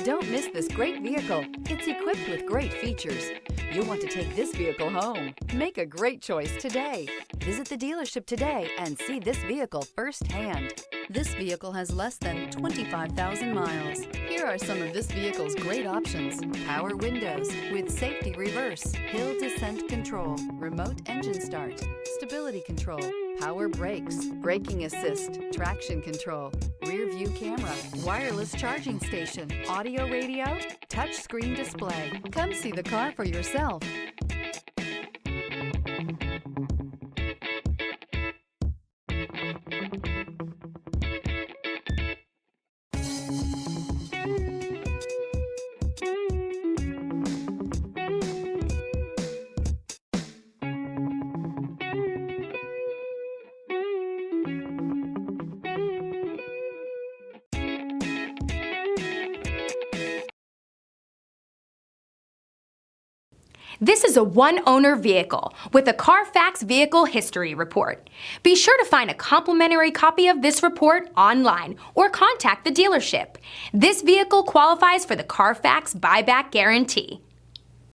Don't miss this great vehicle. It's equipped with great features. You'll want to take this vehicle home. Make a great choice today. Visit the dealership today and see this vehicle firsthand. This vehicle has less than 25,000 miles. Here are some of this vehicle's great options: power windows with safety reverse, hill descent control, remote engine start, stability control, power brakes, braking assist, traction control, rear view camera, wireless charging station, audio radio, touch screen display. Come see the car for yourself. This is a one-owner vehicle with a Carfax Vehicle History Report. Be sure to find a complimentary copy of this report online or contact the dealership. This vehicle qualifies for the Carfax Buyback Guarantee.